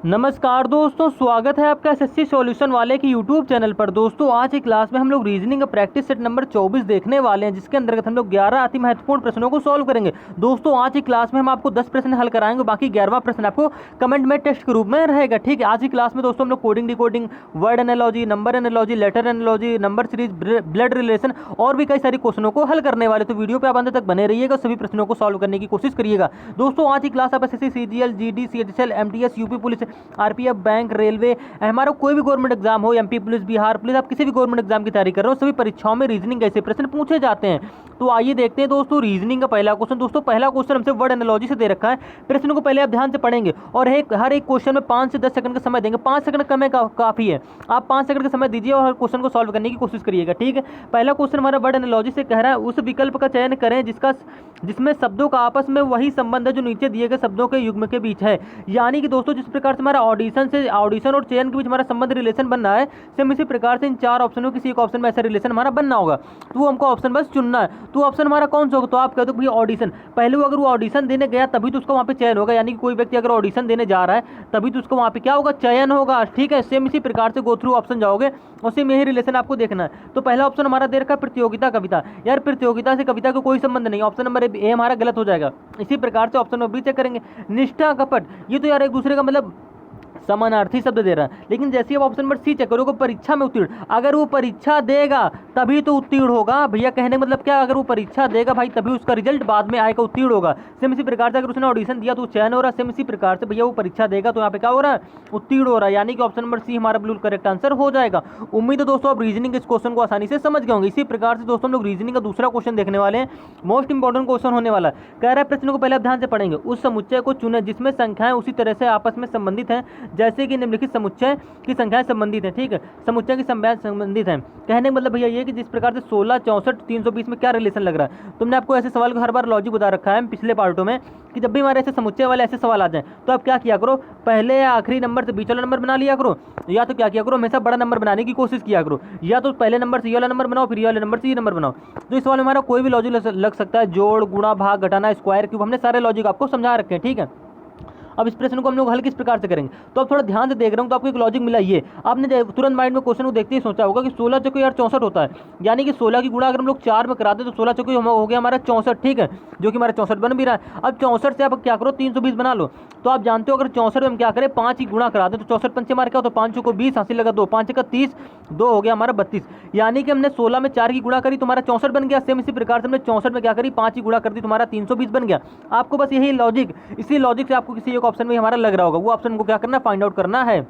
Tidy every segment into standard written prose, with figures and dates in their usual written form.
नमस्कार दोस्तों, स्वागत है आपका एसएससी सॉल्यूशन वाले की यूट्यूब चैनल पर। दोस्तों आज की क्लास में हम लोग रीजनिंग का प्रैक्टिस सेट नंबर 24 देखने वाले हैं, जिसके अंतर्गत हम लोग 11 अति महत्वपूर्ण प्रश्नों को सॉल्व करेंगे। दोस्तों आज की क्लास में हम आपको 10 प्रश्न हल कराएंगे, बाकी 11वां प्रश्न आपको कमेंट में टेस्ट के रूप में रहेगा। ठीक है, आज की क्लास में दोस्तों हम लोग coding, decoding, word analogy, number analogy, letter analogy, number series, blood relation और भी कई सारी क्वेश्चनों को हल करने वाले। तो वीडियो पे आप अंत तक बने रहिएगा, सभी प्रश्नों को सॉल्व करने की कोशिश करिएगा। दोस्तों आज की क्लास आप SSC, CGL, GD, CHSL, MTS, UP police, RPF, bank, railway, हमारा कोई भी गवर्नमेंट एग्जाम हो, एमपी पुलिस, बिहार पुलिस, आप किसी भी गवर्नमेंट एग्जाम की तैयारी कर रहे हो, सभी परीक्षाओं में रीजनिंग के ऐसे प्रश्न पूछे जाते हैं। तो आइए देखते हैं दोस्तों रीजनिंग का पहला क्वेश्चन। दोस्तों पहला क्वेश्चन हमसे वर्ड एनालॉजी से दे रखा है। प्रश्न को पहले आप ध्यान से पढ़ेंगे और हर एक क्वेश्चन में 5 से 10 सेकंड का समय देंगे। 5 सेकंड कम है, काफी है। आप 5 सेकंड का समय दीजिए और हर क्वेश्चन को सॉल्व करने की कोशिश करिएगा। ठीक है, पहला क्वेश्चन हमारा वर्ड एनालॉजी से कह रहा है उस विकल्प का चयन करें जिसमें शब्दों का आपस में वही संबंध है जो नीचे दिए गए शब्दों के युग्म के बीच है। यानी कि दोस्तों जिस प्रकार से हमारा ऑडिशन और चयन के बीच हमारा संबंध रिलेशन बनना है, सेम इसी प्रकार से इन 4 ऑप्शनों किसी एक ऑप्शन में ऐसा रिलेशन हमारा बनना होगा। तो वो हमको ऑप्शन बस चुनना है। तो ऑप्शन हमारा कौन सा होगा? तो आप कह दो भैया ऑडिशन। पहले वो अगर वो ऑडिशन देने गया तभी तो उसका वहाँ पे चयन होगा। यानी कि कोई व्यक्ति अगर ऑडिशन देने जा रहा है तभी तो उसको वहाँ पे क्या होगा? चयन होगा। ठीक है, सेम इसी प्रकार से गो थ्रू ऑप्शन जाओगे और सेम यही रिलेशन आपको देखना है। तो पहला ऑप्शन हमारा दे रखा है प्रतियोगिता कविता। यार प्रतियोगिता से कविता का कोई संबंध नहीं, ऑप्शन नंबर ए हमारा गलत हो जाएगा। इसी प्रकार से ऑप्शन नंबर बी चेक करेंगे। निष्ठा, कपट, ये तो यार एक दूसरे का मतलब समानार्थी शब्द दे रहा है। लेकिन जैसे आप ऑप्शन नंबर सी चेक करोगे, परीक्षा में उत्तीर्ण, अगर वो परीक्षा देगा तभी तो उत्तीर्ण होगा। भैया कहने का मतलब क्या? अगर वो परीक्षा देगा भाई तभी उसका रिजल्ट बाद में आएगा, उत्तीर्ण होगा। सेम इसी प्रकार से अगर उसने ऑडिशन दिया तो चयन हो रहा है। सेम इसी प्रकार से भैया वो परीक्षा देगा तो यहाँ पे क्या हो रहा है? उत्तीर्ण हो रहा है। यानी कि ऑप्शन नंबर सी हमारा बिल्कुल करेक्ट आंसर हो जाएगा। उम्मीद है दोस्तों आप रीजनिंग इस क्वेश्चन को आसानी से समझ गए होंगे। इसी प्रकार से दोस्तों हम लोग रीजनिंग का दूसरा क्वेश्चन देखने वाले हैं। मोस्ट इंपॉर्टेंट क्वेश्चन होने वाला है। कह रहा है प्रश्न को पहले आप ध्यान से पढ़ेंगे। उस समुच्चय को चुने जिसमें संख्याएं उसी तरह से आपस में संबंधित हैं जैसे कि निम्नलिखित समुच्चय की संख्याएं संबंधित हैं। ठीक है, समुच्चय की संख्याएं संबंधित हैं। कहने का मतलब भैया ये कि जिस प्रकार से 16, 64, 320 में क्या रिलेशन लग रहा है। तुमने आपको ऐसे सवाल को हर बार लॉजिक बता रखा है पिछले पार्टों में कि जब भी हमारे ऐसे समुच्चय वाले ऐसे सवाल आ जाएं तो आप क्या किया करो? पहले या आखिरी नंबर से बीच वाला नंबर बना लिया करो, या तो क्या किया करो? हमेशा बड़ा नंबर बनाने की कोशिश किया करो। या तो पहले नंबर से ये वाला नंबर बनाओ, फिर ये वाले नंबर से ये नंबर बनाओ। तो इस सवाल में हमारा कोई भी लॉजिक लग सकता है, जोड़, गुणा, भाग, घटाना, स्क्वायर, क्यूब, हमने सारे लॉजिक आपको समझा रखे हैं। ठीक है, अब इस प्रश्न को हम लोग हल किस प्रकार से करेंगे? तो आप थोड़ा ध्यान से देख रहे हो तो आपको एक लॉजिक मिला। ये आपने तुरंत माइंड में क्वेश्चन को देखते ही सोचा होगा कि 16 चौके यार 64 होता है। यानी कि 16 की गुणा अगर हम लोग 4 में कराते तो 16 चौके हो गया हमारा 64। ठीक है, जो कि हमारा 64 बन भी रहा है। अब 64 से आप क्या करो? 320 बना लो। तो आप जानते हो अगर 64 में हम क्या करें? 5 की गुणा करा दें तो 64 पंचे मार क्या हो? तो 5 को 20, हासिल लगा 2, 5 का 30, 2 हो गया हमारा 32। यानी कि हमने 16 में 4 की गुणा करी तुम्हारा 64 बन गया। सेम इसी प्रकार से हमने 64 में क्या करी? 5 की गुणा कर दी, तुम्हारा 320 बन गया। आपको बस यही लॉजिक, इसी लॉजिक से आपको किसी एक ऑप्शन में हमारा लग रहा होगा, वो ऑप्शन को क्या करना है? फाइंड आउट करना है।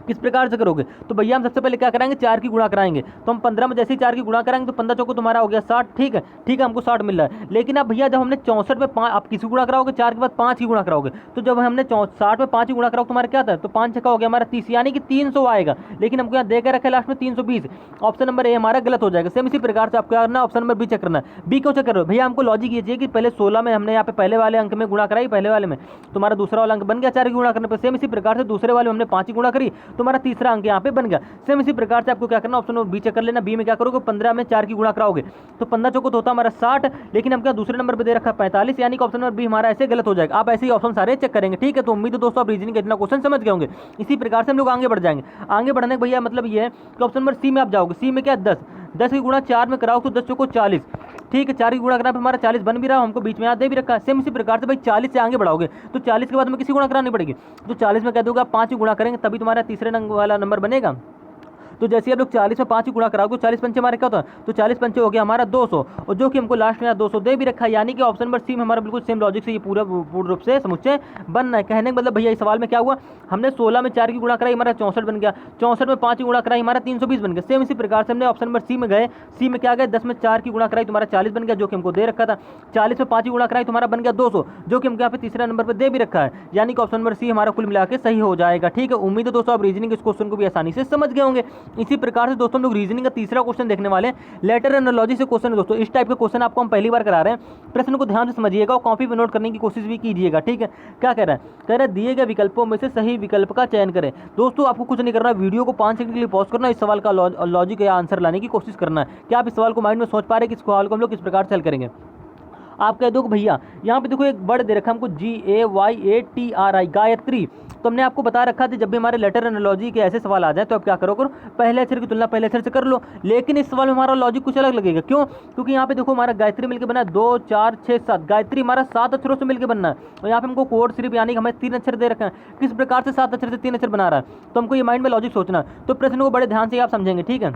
किस प्रकार से करोगे? तो भैया हम सबसे पहले क्या कराएंगे? 4 की गुणा कराएंगे। तो हम 15 में जैसे ही 4 की गुणा कराएंगे तो 15 चौको तुम्हारा हो गया 60। ठीक है, ठीक है, हमको 60 मिल रहा है। लेकिन अब भैया जब हमने 64 में 5, आप किसी गुणा कराओगे? 4 के बाद 5 की गुणा कराओगे। तो जब हमने 60 में 5 की गुणा कराओगे तुम्हारा क्या था? तो 5 का हो गया हमारा 30, यानी कि 300 आएगा। लेकिन हमको यहाँ देकर रखा है लास्ट में 320। ऑप्शन नंबर ए हमारा गलत हो जाएगा। सेम इसी प्रकार से आप क्या करना है? ऑप्शन नंबर बी चेक करना है। बी क्यों चेक करो? भैया हमको लॉजिक ये चाहिए कि पहले 16 में हमने यहाँ पे पहले वाले अंक में गुणा कराई, पहले वाले में तुम्हारा दूसरा वाला अंक बन गया 4 की गुणा करने पर। सेम इसी प्रकार से दूसरे वाले में हमने 5 की गुणा करी, तुम्हारा तीसरा अंक यहाँ पे बन गया। सेम इसी प्रकार से आपको क्या करना? ऑप्शन बी चेक कर लेना। बी में क्या करोगे? 15 में 4 की गुणा कराओगे तो 15 चौको तो होता हमारा 60। लेकिन हम क्या दूसरे नंबर पे दे रखा है 45, यानी कि ऑप्शन नंबर बी हमारा ऐसे गलत हो जाएगा। आप ऐसे ही ऑप्शन सारे चेक करेंगे। ठीक है, तो उम्मीद है दोस्तों आप रीजनिंग का इतना क्वेश्चन समझ गए होंगे। इसी प्रकार से हम लोग आगे बढ़ जाएंगे। आगे बढ़ने का भैया मतलब ये है कि ऑप्शन नंबर सी में आप जाओगे। सी में क्या? 10 की गुणा 4 में कराओ तो 10 चौको 40। ठीक है, 4 की गुणा कराने पर हमारा 40 बन भी रहा है, हमको बीच में यहाँ दे भी रखा है। सेम इसी प्रकार से भाई 40 से आगे बढ़ाओगे तो 40 के बाद हमें किसी गुणा करानी पड़ेगी। तो 40 में कह दोगे आप 5 की गुणा करेंगे तभी तुम्हारा तीसरे नंबर वाला नंबर बनेगा। तो जैसे आप लोग 40 में 5 की गुणा कराओगे तो 40 पंचे हमारे क्या होता है? तो 40 पंचे हो गया हमारा 200, और जो कि हमको लास्ट में यहाँ 200 दे भी रखा है। यानी कि ऑप्शन नंबर सी में हमारा बिल्कुल सेम लॉजिक से ये पूर्ण रूप से समुच्चय बनना है। कहने का मतलब भैया इस सवाल में क्या हुआ? हमने 16 में 4 की गुणा कराई, हमारा 64 बन गया। 64 में 5 की गुणा कराई, हमारा 320 बन गया। सेम इसी प्रकार से हमने ऑप्शन नंबर सी में गए। सी में क्या गए? 10 में 4 की गुणा कराई, तुम्हारा 40 बन गया, जो कि हमको दे रखा था। 40 में 5 की गुणा कराई, तुम्हारा बन गया 200, जो कि हमको यहाँ पे तीसरा नंबर पर दे भी रखा है। यानी कि ऑप्शन नंबर सी हमारा कुल मिला के सही हो जाएगा। ठीक है, उम्मीद है दोस्तों आप रीजनिंग इस क्वेश्चन को भी आसानी से समझ गए होंगे। इसी प्रकार से दोस्तों हम लोग रीजनिंग का तीसरा क्वेश्चन देखने वाले हैं। लेटर एनालॉजी से क्वेश्चन है दोस्तों। इस टाइप के क्वेश्चन आपको हम पहली बार करा रहे हैं। प्रश्न को ध्यान से समझिएगा और कॉपी पे नोट करने की कोशिश भी कीजिएगा। ठीक है, क्या कह रहा है? कह रहा है दिए गए विकल्पों में से सही विकल्प का चयन करें। दोस्तों आपको कुछ नहीं करना, वीडियो को 5 सेकंड के लिए पॉज करना, इस सवाल का लॉजिक या आंसर लाने की कोशिश करना है। क्या आप इस सवाल को माइंड में सोच पा रहे हैं कि इस सवाल को हम लोग किस प्रकार से हल करेंगे? आप कह दो कि भैया यहाँ पे देखो एक वर्ड दे रखा है हमको GAYATRI। तो हमने आपको बता रखा था जब भी हमारे लेटर एनालॉजी के ऐसे सवाल आ जाए तो आप क्या करो पहले अक्षर की तुलना पहले अक्षर से कर लो। लेकिन इस सवाल में हमारा लॉजिक कुछ अलग लगेगा। क्यों? क्योंकि यहाँ पे देखो हमारा गायत्री मिलकर बना है 2 4 6 7, गायत्री हमारा 7 अक्षरों से मिलकर बनना है और यहाँ पे हमको कोड सिर्फ यानी कि हमें 3 अक्षर दे रखे हैं। किस प्रकार से 7 अक्षर से 3 अक्षर बना रहा है, तो हमको ये माइंड में लॉजिक सोचना है। तो प्रश्न को बड़े ध्यान से आप समझेंगे, ठीक है।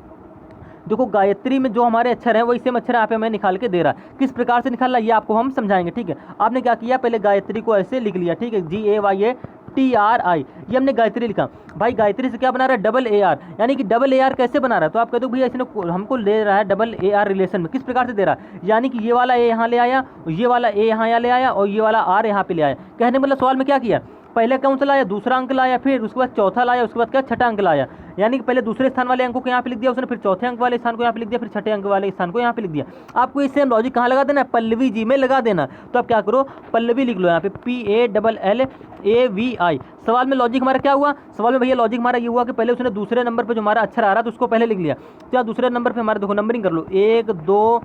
देखो गायत्री में जो हमारे अक्षर हैं वही सेम अक्षर यहाँ पे हमें निकाल के दे रहा है। किस प्रकार से निकालना ये आपको हम समझाएंगे, ठीक है। आपने क्या किया, पहले गायत्री को ऐसे लिख लिया, ठीक है, GAYATRI, ये हमने गायत्री लिखा। भाई गायत्री से क्या बना रहा है, डबल AR, यानी कि डबल AR कैसे बना रहा है, तो आप कहते हो भैया इसने हमको ले रहा है डबल AR रिलेशन में। किस प्रकार से दे रहा है, यानी कि ये वाला A यहाँ ले आया, ये वाला A यहाँ ले आया और ये वाला R यहाँ पे ले आया। कहने मतलब सवाल में क्या किया, पहले कौन सा लाया, दूसरा अंक लाया, फिर उसके बाद चौथा लाया, उसके बाद क्या छठा अंक लाया। यानी कि पहले दूसरे स्थान वाले अंकों को यहाँ पे लिख दिया उसने, फिर चौथे अंक वाले स्थान को यहाँ पे लिख दिया, फिर छठे अंक वाले स्थान को यहाँ पे लिख दिया। आपको इस सेम लॉजिक कहाँ लगा देना है, पल्लवी जी में लगा देना। तो आप क्या करो, पल्लवी लिख लो यहाँ पे PALLAVI। सवाल में लॉजिक हमारा क्या हुआ, सवाल में भैया लॉजिक हमारा ये हुआ कि पहले उसने दूसरे नंबर पर जो हमारा अक्षर आ रहा था उसको पहले लिख लिया। तो यहाँ दूसरे नंबर पर हमारा देखो नंबरिंग कर लो, 1 2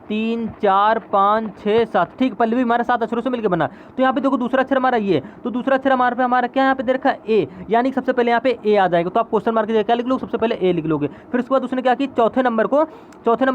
3 4 5 6 7, ठीक। पल्लवी हमारा 7 अक्षरों से मिलकर बना। तो यहाँ पे देखो दूसरा अक्षर हमारा ये, तो दूसरा अक्षर हमारा क्या यहाँ पे दे रखा है, A, यानी कि सबसे पहले यहाँ पे A आ जाएगा। तो आप क्वेश्चन मार्क क्या लिख लो, सबसे पहले A लिख लोगे। फिर उसके बाद उसने क्या की, चौथे नंबर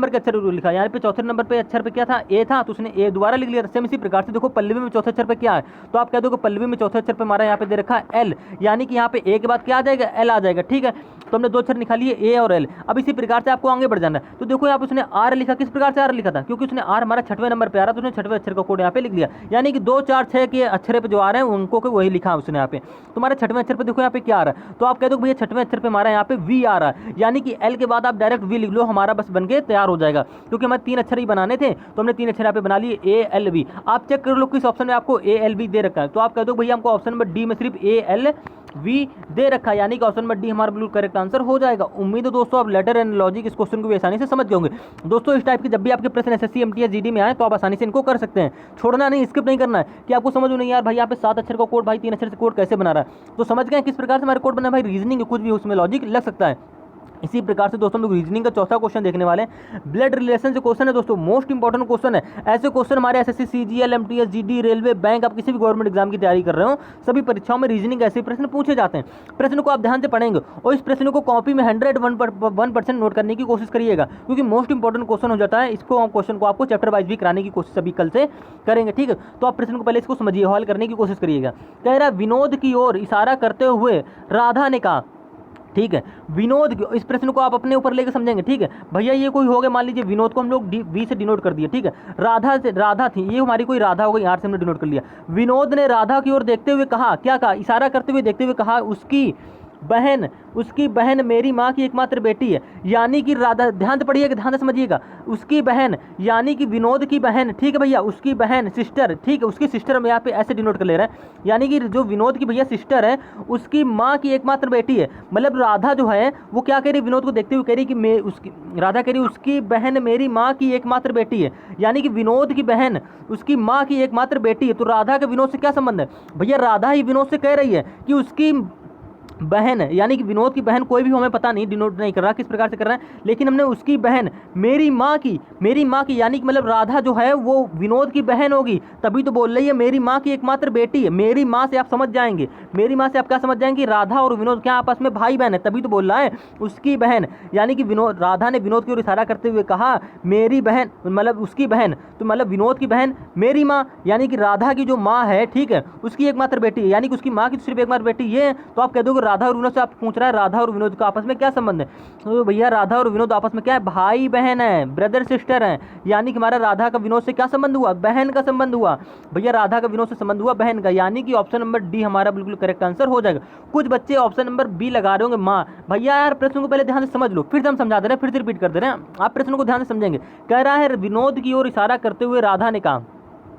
के अक्षर लिखा, यहाँ पे चौथे नंबर पे अक्षर पे क्या था, A था, तो उसने A दोबारा लिख लिया। सेम इसी प्रकार से देखो पल्लवी में चौथे अक्षर पे क्या है, तो आप कह दो पल्लवी में चौथे अक्षर पे हमारा यहाँ पे दे रखा है L, यानी कि यहाँ पे A के बाद क्या आ जाएगा, L आ जाएगा, ठीक है। तो हमने 2 अक्षर निकालिए A और L। अब इसी प्रकार से आपको आगे बढ़ जाना है। तो देखो यहाँ पे उसने R लिखा, किस प्रकार से R लिखा था, क्योंकि उसने R हमारा 6वें नंबर पे आ रहा तो उसने 6वें अक्षर का कोड यहाँ पे लिख लिया, यानी कि 2 4 6 के अक्षर पे जो आ रहे हैं उनको के वही लिखा उसने यहाँ पे। तो हमारे 6वें अक्षर पे देखो यहाँ पे क्या आ रहा है, तो आप कह दो भैया 6वें अक्षर पे हमारा यहाँ पे V आ रहा है, यानी कि L के बाद आप डायरेक्ट V लिख लो, हमारा बस बन के तैयार हो जाएगा। क्योंकि हमें 3 अक्षर ही बनाने थे तो हमने 3 अक्षर यहाँ पे बना लिए ALV। आप चेक कर लो किस ऑप्शन में आपको ALV दे रखा है, तो आप कह दो भैया हमको ऑप्शन नंबर D में सिर्फ ALV दे रखा है, यानी कि ऑप्शन नंबर D हमारा बिल्कुल करेक्ट आंसर हो जाएगा। उम्मीद है दोस्तों आप लेटर एंड लॉजिक इस क्वेश्चन को भी आसानी से समझ गए होंगे। दोस्तों इस टाइप के जब भी आपके प्रश्न SSC MT GD में आए तो आप आसानी से इनको कर सकते हैं, छोड़ना नहीं, स्किप नहीं करना है कि आपको समझ नहीं यार भाई यहाँ पे 7 अक्षर का कोड, भाई 3 अक्षर से कोड कैसे बना रहा है। तो समझ गए किस प्रकार से हमारे कोड बना, भाई रीजनिंग कुछ भी उसमें लॉजिक लग सकता है। इसी प्रकार से दोस्तों हम लोग रीजनिंग का चौथा क्वेश्चन देखने वाले हैं। ब्लड रिलेशन से क्वेश्चन है दोस्तों, मोस्ट इंपॉर्टेंट क्वेश्चन है। ऐसे क्वेश्चन हमारे SSC CGL MTS GD railway bank, आप किसी भी गवर्नमेंट एग्जाम की तैयारी कर रहे हो सभी परीक्षाओं में रीजनिंग ऐसे प्रश्न पूछे जाते हैं। प्रश्न को आप ध्यान से पढ़ेंगे और इस प्रश्न को कॉपी में 101% नोट करने की कोशिश करिएगा, क्योंकि मोस्ट इंपॉर्टेंट क्वेश्चन हो जाता है। इसको क्वेश्चन को आपको चैप्टर वाइज भी कराने की कोशिश अभी कल से करेंगे, ठीक है। तो आप प्रश्न को पहले इसको समझिए, हल करने की कोशिश करिएगा। कह रहा विनोद की ओर इशारा करते हुए राधा ने कहा, ठीक है, विनोद, इस प्रश्न को आप अपने ऊपर लेकर समझेंगे, ठीक है भैया। ये कोई हो गया, मान लीजिए विनोद को हम लोग V से डिनोट कर दिया, ठीक है। राधा थी, ये हमारी कोई राधा हो गई, R से हमने डिनोट कर लिया। विनोद ने राधा की ओर देखते हुए कहा, क्या कहा, इशारा करते हुए देखते हुए कहा, उसकी बहन मेरी माँ की एकमात्र बेटी है, यानी कि राधा, ध्यान से पढ़िएगा, ध्यान से समझिएगा, उसकी बहन यानी कि विनोद की बहन, ठीक है भैया, उसकी बहन सिस्टर, ठीक है, उसकी सिस्टर हम यहाँ पे ऐसे डिनोट कर ले रहे हैं, यानी कि जो विनोद की भैया सिस्टर है उसकी माँ की एकमात्र बेटी है। मतलब राधा जो है वो क्या कह रही, विनोद को देखते हुए कह रही कि राधा कह रही उसकी बहन मेरी माँ की एकमात्र बेटी है, यानी कि विनोद की बहन उसकी माँ की एकमात्र बेटी है। तो राधा का विनोद से क्या संबंध है भैया, राधा ही विनोद से कह रही है कि उसकी बहन, यानी कि विनोद की बहन कोई भी हमें पता नहीं, डिनोट नहीं कर रहा किस प्रकार से कर रहा है, लेकिन हमने उसकी बहन मेरी माँ की, यानी कि मतलब राधा जो है वो विनोद की बहन होगी, तभी तो बोल रही है मेरी माँ की एकमात्र बेटी है। मेरी माँ से आप समझ जाएंगे, मेरी माँ से आप क्या समझ जाएंगे, राधा और विनोद क्या आपस में भाई बहन है, तभी तो बोल रहा है उसकी बहन, यानी कि विनोद, राधा ने विनोद की ओर इशारा करते हुए कहा मेरी बहन, मतलब उसकी बहन, तो मतलब विनोद की बहन मेरी माँ, यानी कि राधा की जो माँ है, ठीक है, उसकी एकमात्र बेटी है, यानी कि उसकी माँ की सिर्फ एकमात्र बेटी ये है। तो आप कह दो राधा और विनोद से आप पूछ रहा है राधा और विनोद का आपस में क्या संबंध है, तो भैया राधा और विनोद आपस में क्या है, भाई बहन है, ब्रदर सिस्टर है, यानी कि हमारा राधा का विनोद से क्या संबंध हुआ, बहन का संबंध हुआ भैया, राधा का विनोद से संबंध हुआ बहन का, यानी कि ऑप्शन नंबर D हमारा बिल्कुल करेक्ट आंसर हो जाएगा। कुछ बच्चे ऑप्शन नंबर B लगा रहे होंगे माँ, भैया यार प्रश्न को पहले ध्यान से समझ लो, फिर से हम समझा दे रहे हैं, फिर से रिपीट कर दे रहे हैं, आप प्रश्न को ध्यान से समझेंगे। कह रहा है विनोद की ओर इशारा करते हुए राधा ने कहा,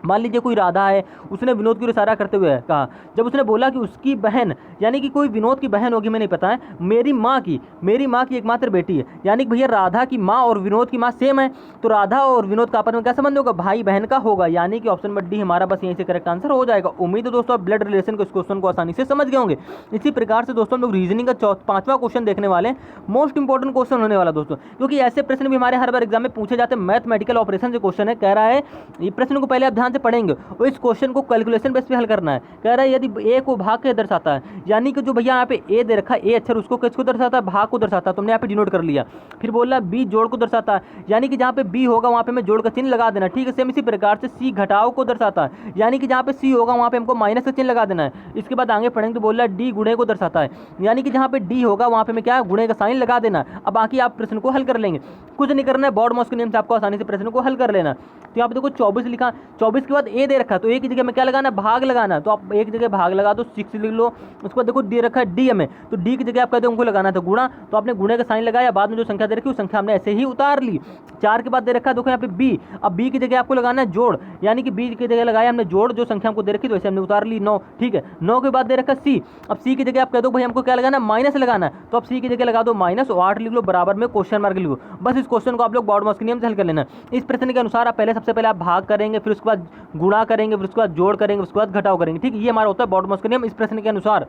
मान लीजिए कोई राधा है, उसने विनोद की ओर इशारा करते हुए कहा, जब उसने बोला कि उसकी बहन, यानी कि कोई विनोद की बहन होगी, मैं नहीं पता है, मेरी माँ की एकमात्र बेटी है, यानी कि भैया राधा की माँ और विनोद की माँ सेम है, तो राधा और विनोद का आपस में क्या संबंध होगा, भाई बहन का होगा, यानी कि ऑप्शन नंबर D हमारा बस यहीं से करेक्ट आंसर हो जाएगा। उम्मीद है दोस्तों आप ब्लड रिलेशन के इस क्वेश्चन को आसानी से समझ गए होंगे। इसी प्रकार से दोस्तों हम लोग रीजनिंग का 5वां क्वेश्चन देखने वाले हैं, मोस्ट इंपॉर्टेंट क्वेश्चन होने वाला दोस्तों, क्योंकि ऐसे प्रश्न भी हमारे हर बार एग्जाम में पूछे जाते हैं। मैथमेटिकल ऑपरेशन से क्वेश्चन है, कह रहा है, ये प्रश्न को पहले आप ध्यान से पढ़ेंगे और इस क्वेश्चन को कैलकुलेशन बेस पे हल करना है। कह रहा है यदि ए को भाग के दर्शाता है, यानी कि जो भैया यहाँ पे ए दे रखा है, ए अक्षर उसको किसको दर्शाता है, भाग को दर्शाता है, तुमने यहाँ पे डिनोट कर लिया। फिर बोल रहा है बी जोड़ को दर्शाता है, यानी कि जहाँ पे बी होगा वहाँ पे मैं जोड़ का चिन्ह लगा देना। ठीक है, सेम इसी प्रकार से सी घटाव को दर्शाता है, यानी कि जहाँ पे सी होगा वहाँ पे हमको माइनस का चिन्ह लगा देना है। इसके बाद आगे पढ़ेंगे तो बोल रहा है डी गुणे को दर्शाता है, यानी कि जहाँ पे डी होगा वहाँ पे मैं क्या गुणे का साइन लगा देना। अब बाकी आप प्रश्न को हल कर लेंगे, कुछ नहीं करना है, बोर्ड मॉस के नियम से आपको आसानी से प्रश्न को हल कर लेना। तो यहाँ पे देखो 24 लिखा, 24 के बाद ए दे रखा, तो ए की जगह में क्या लगाना, भाग लगाना। तो आप एक जगह भाग लगा दो, 6 लिख लो। उसके बाद देखो दे रखा है डी हमें, तो डी की जगह आप कहते हो उनको लगाना था गुणा, तो आपने गुणे का साइन लगाया, बाद में जो संख्या दे रखी उस संख्या हमने ऐसे ही उतार ली। 4 के बाद दे रखा है देखो यहाँ पे बी, अब बी की जगह आपको लगाना है जोड़, यानी कि बी की जगह लगाया हमने जोड़, जो संख्या हमको दे रखी तो वैसे हमने उतार ली 9। ठीक है, 9 के बाद दे रखा सी, अब सी की जगह आप कह दो भाई हमको क्या लगाना है, माइनस लगाना है, तो अब सी की जगह लगा दो माइनस और 8 लिख लो, बराबर में क्वेश्चन मार्क लिखो। बस इस क्वेश्चन को आप लोग बोर्ड मॉस के नियम से हल कर लेना। इस प्रश्न के अनुसार आप सबसे पहले आप भाग करेंगे, फिर उसके बाद गुणा करेंगे, फिर उसके बाद जोड़ करेंगे, उसके बाद घटाव करेंगे। ठीक है, ये हमारा होता है बोर्ड मॉस के नियम इस प्रश्न के अनुसार।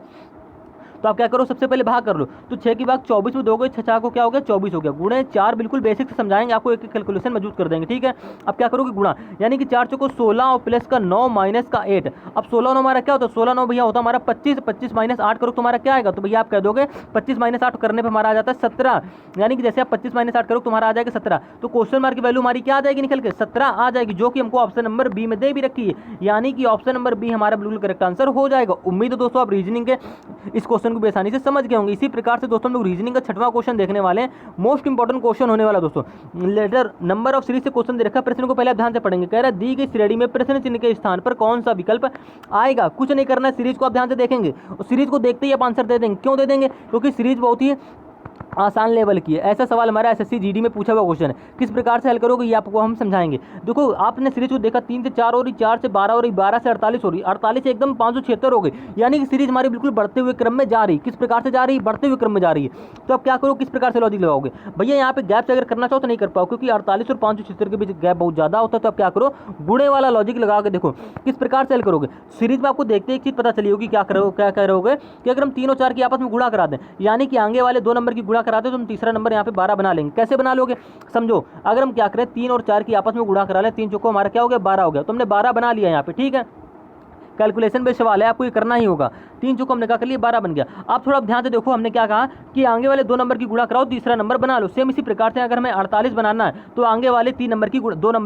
तो आप क्या करो, सबसे पहले भाग कर लो, तो 6 की भाग 24 में दोगे, 6 को क्या हो गया 24 हो गया, गुणे 4 बिल्कुल बेसिक से समझाएंगे आपको, एक कैलकुलेशन मौजूद कर देंगे। ठीक है, अब क्या करोगे गुणा, यानी कि 4 चौको 16 और प्लस का 9 माइनस का 8। अब 16 9 हमारा क्या होता है, 16 9 भैया होता है हमारा 25, 25 माइनस 8 करो तुम्हारा क्या आएगा, तो भैया आप कह दोगे 25 माइनस 8 करने पर हमारा आ जाता है 17, यानी कि जैसे आप 25 माइनस 8 करो तुम्हारा आ जाएगा 17। तो क्वेश्चन मार्क की वैल्यू हमारी क्या आ जाएगी निकल के 17 आ जाएगी, जो कि हमको ऑप्शन नंबर बी में दे भी रखी है, यानी कि ऑप्शन नंबर बी हमारा बिल्कुल करेक्ट आंसर हो जाएगा। उम्मीद है दोस्तों आप रीजनिंग के इस क्वेश्चन को बेसानी से समझ गए होंगे। इसी प्रकार से दोस्तों हम लोग रीजनिंग का 6वां क्वेश्चन देखने वाले हैं, मोस्ट इंपॉर्टेंट क्वेश्चन होने वाला दोस्तों। लेटर नंबर ऑफ सीरीज से क्वेश्चन दे रखा है, प्रश्न को पहले आप ध्यान से पढ़ेंगे। कह रहा है दी गई श्रेणी में प्रश्न चिन्ह के स्थान पर कौन सा विकल्प आएगा। कुछ नहीं करना है, सीरीज को आप ध्यान से देखेंगे और सीरीज को देखते ही आप आंसर दे देंगे। क्यों दे देंगे, क्योंकि सीरीज बहुत ही आसान लेवल की है। ऐसा सवाल हमारा एसएससी जीडी में पूछा हुआ क्वेश्चन है, किस प्रकार से हल करोगे ये आपको हम समझाएंगे। देखो आपने सीरीज को देखा 3 से 4 हो रही, 4 से 12 हो रही, 12 से 48 हो रही, 48 से एकदम 576 हो गई, यानी कि सीरीज हमारी बिल्कुल बढ़ते हुए क्रम में जा रही। किस प्रकार से जा रही, बढ़ते हुए क्रम में जा रही है। तो आप क्या करो, किस प्रकार से लॉजिक लगाओगे भैया, यहाँ पे गैप से अगर करना चाहो तो नहीं कर पाओ, क्योंकि 48 और 576 के बीच गैप बहुत ज़्यादा होता है। तो आप क्या करो, गुणे वाला लॉजिक लगा के देखो किस प्रकार से हल करोगे। सीरीज में आपको देखते एक चीज़ पता चली होगी, क्या करोगे, क्या करोगे कि अगर हम 3 और 4 की आपस में गुणा करा दें, यानी कि आगे वाले 2 नंबर की गुणा करा दें, तो हम तीसरा नंबर यहाँ पे 12 बना लेंगे। कैसे बना लोगे, समझो। अगर हम क्या करें, 3 और 4 की आपस में गुणा करा लें, 3 चौको हमारा क्या हो गया 12 हो गया, तो हमने 12 बना लिया यहाँ पे। ठीक है, कैलकुलेशन बेस्ड सवाल है, आपको ये करना ही होगा। 3 चौको हमने क्या कर लिया 12 बन गया। आप थोड़ा ध्यान से देखो, हमने क्या कहा कि आगे वाले 2 नंबर की गुणा कराओ, तीसरा नंबर बना लो। सेम इसी प्रकार से अगर हमें 48 बनाना है तो आगे वाले 2 नंबर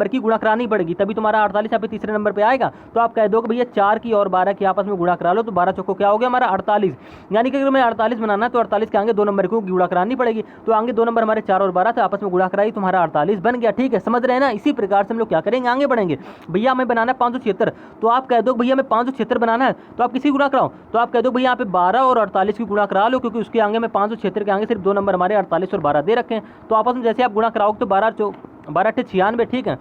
की गुणा करानी पड़ेगी, तभी तुम्हारा 48 यहाँ पे तीसरे नंबर पे आएगा। तो आप कह दो कि भैया 4 की और 12 की आपस में गुणा करा लो, तो 12 चौको क्या हो गया हमारा 48, यानी कि अगर हमें 48 बनाना है तो 48 के आगे 2 नंबर को गुणा करानी पड़ेगी। तो आगे 2 नंबर हमारे 4 और 12 थे, आपस में गुणा कराई, तुम्हारा 48 बन गया। ठीक है, समझ रहे हैं ना। इसी प्रकार से हम लोग क्या करेंगे, आगे बढ़ेंगे। भैया हमें बनाना है 576, तो आप कह दो भैया हमें 576 बनाना है, तो आप किसी गुणा कराओ, तो आप कह दो भैया यहाँ पे 12 और 48 की गुणा करा लो, क्योंकि उसके आगे में 576 के आगे सिर्फ 2 नंबर हमारे 48 और 12 दे रखे हैं। तो आपस में जैसे आप गुणा कराओगे तो 12 8 96, ठीक है,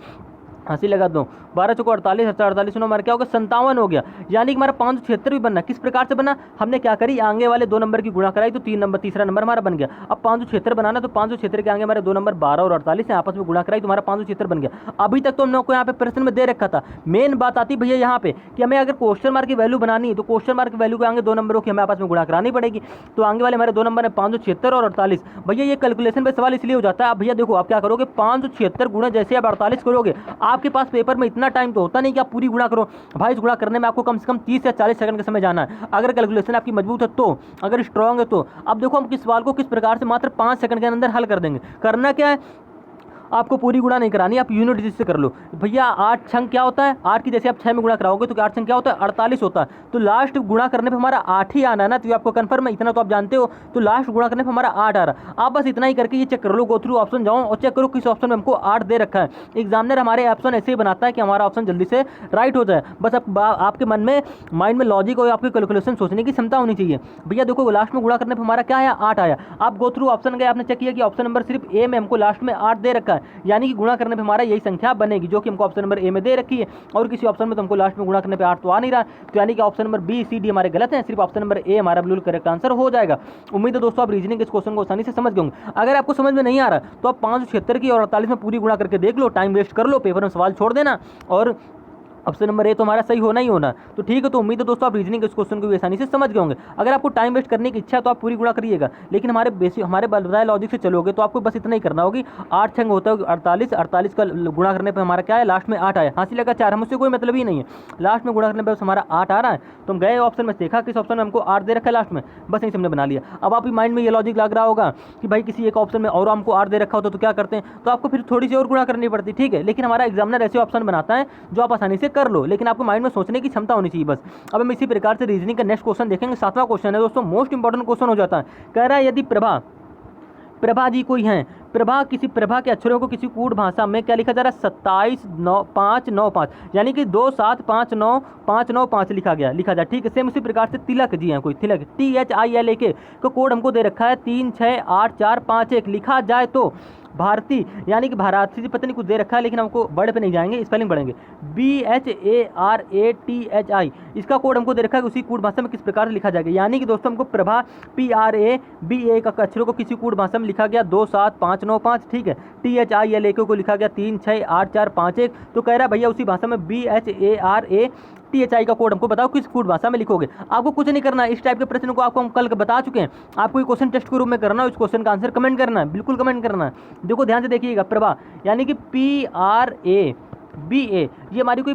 हंसी लगा दो, 12 चौको 48, 48 हमारा क्या होगा 57 हो गया, यानी कि हमारा 576 भी बनना। किस प्रकार से बना, हमने क्या करी, आगे वाले 2 नंबर की गुणा कराई, तो तीसरा नंबर हमारा बन गया। अब 576 बनाना, तो 576 के आगे हमारे 2 नंबर 12 और 48 है, आपस में गुणा कराई, तुम्हारा 576 बन गया। अभी तक तो हम लोग को यहाँ पे प्रश्न में दे रखा था। मेन बात आती भैया यहाँ पे कि हमें अगर क्वेश्चन मार्क की वैल्यू बनानी है, तो क्वेश्चन मार्क की वैल्यू के आगे 2 नंबरों की हमें आपस में गुणा करानी पड़ेगी। तो आगे वाले हमारे 2 नंबर है 576 और 48। भैया ये कैलकुलेशन पे सवाल इसलिए हो जाता है। अब भैया देखो आप क्या करोगे, 576 गुणा जैसे आप 48 करोगे, आपके पास पेपर में इतना टाइम तो होता नहीं कि आप पूरी गुणा करो भाई। इस गुणा करने में आपको कम से कम 30 या 40 सेकंड का समय जाना है, अगर कैलकुलेशन आपकी मजबूत है तो, अगर स्ट्रांग है तो। अब देखो हम किस सवाल को किस प्रकार से मात्र 5 सेकंड के अंदर हल कर देंगे। करना क्या है, आपको पूरी गुणा नहीं करानी, आप यूनिट डिजिट से कर लो। भैया 8 छंग क्या होता है, 8 की जैसे आप 6 में गुणा कराओगे तो 8 छंग क्या होता है 48 होता है। तो लास्ट गुणा करने पे हमारा 8 ही आना है ना, तो आपको कन्फर्म है, इतना तो आप जानते हो। तो लास्ट गुणा करने पे हमारा 8 आ रहा। आप बस इतना ही करके ये चेक कर लो, गो थ्रू ऑप्शन जाओ और चेक करो किस ऑप्शन में हमको 8 दे रखा है। एग्जामिनर हमारे ऑप्शन ऐसे ही बनाता है कि हमारा ऑप्शन जल्दी से राइट हो जाए। बस आपके मन में माइंड में लॉजिक और आपकी कैलकुलेशन सोचने की क्षमता होनी चाहिए। भैया देखो लास्ट में गुणा करने पर हमारा क्या आया 8 आया। आप गो थ्रू ऑप्शन गए, आपने चेक किया कि ऑप्शन नंबर सिर्फ ए में हमको लास्ट में 8 दे रखा है, यानी कि गुणा करने पे हमारा यही संख्या बनेगी जो कि हमको ऑप्शन नंबर ए में दे रखी है। और किसी ऑप्शन में तो हमको लास्ट में गुणा करने पे 8 तो आ नहीं रहा, तो यानी कि option number B C D हमारे गलत हैं, सिर्फ ऑप्शन नंबर ए हमारा बिल्कुल करेक्ट आंसर हो जाएगा। उम्मीद है दोस्तों आप रीजनिंग के इस क्वेश्चन को आसानी से समझ गए होंगे। अगर आपको समझ में नहीं आ रहा तो आप 576 की और 48 में पूरी गुणा करके देख लो, टाइम वेस्ट कर लो, पेपर में सवाल छोड़ देना और ऑप्शन नंबर ए तो हमारा सही होना ही होना। तो ठीक है, तो उम्मीद है दोस्तों आप रीजनिंग इस क्वेश्चन को भी आसानी से समझ गए होंगे। अगर आपको टाइम वेस्ट करने की इच्छा है तो आप पूरी गुणा करिएगा, लेकिन हमारे बताए लॉजिक से चलोगे तो आपको बस इतना ही करना होगी। 8 छंग होता है 48, 48 का गुणा करने पर हमारा क्या है, लास्ट में 8 आया। हासिल लगा 4, हम उससे कोई मतलब ही नहीं है, लास्ट में गुणा करने पर हमारा 8 आ रहा है। तो हम गए ऑप्शन में, देखा किस ऑप्शन में हमको 8 दे रखा है लास्ट में, बस यही हमने बना लिया। अब आपकी माइंड में ये लॉजिक लग रहा होगा कि भाई किसी एक ऑप्शन में और हमको 8 दे रखा होता तो क्या करते हैं, तो आपको फिर थोड़ी सी और गुणा करनी पड़ती, ठीक है। लेकिन हमारा एग्जामिनर ऐसे ऑप्शन बनाता है जो आप आसानी से कर लो, लेकिन आपको माइंड में सोचने की क्षमता होनी चाहिए बस। अब हम इसी प्रकार से रीजनिंग का नेक्स्ट क्वेश्चन देखेंगे। 7वां क्वेश्चन है दोस्तों, मोस्ट इंपॉर्टेंट क्वेश्चन हो जाता है। कह रहा है यदि प्रभा जी कोई हैं, प्रभा के अक्षरों को किसी कूट भाषा में क्या लिखा जा रहा है, 27,595, यानी कि 2759,595 लिखा जाए, ठीक है। सेम उसी प्रकार से तिलक जी हैं कोई, तिलक THILAK को कोड हमको दे रखा है 368451 लिखा जाए तो भारती, यानी कि भारती, पता नहीं कुछ दे रखा है, लेकिन हमको वर्ड पे नहीं जाएंगे, स्पेलिंग पढ़ेंगे। BHARATHI, इसका कोड हमको दे रखा है उसी कूट भाषा में किस प्रकार से लिखा जाएगा, यानी कि दोस्तों हमको प्रभा PRABA का अक्षरों को किसी कूट भाषा में लिखा गया 27595, ठीक है। THILAK को लिखा गया 368451। तो कह रहा भैया उसी भाषा में BHARATHI का कोड हमको बताओ किस कूट भाषा में लिखोगे। आपको कुछ नहीं करना, इस टाइप के प्रश्न को आपको हम कल बता चुके हैं। आपको ये क्वेश्चन टेस्ट के रूप में करना है, इस क्वेश्चन का आंसर कमेंट करना है, बिल्कुल कमेंट करना है। देखो ध्यान से देखिएगा, प्रभा यानी कि PRABA, ये हमारी कोई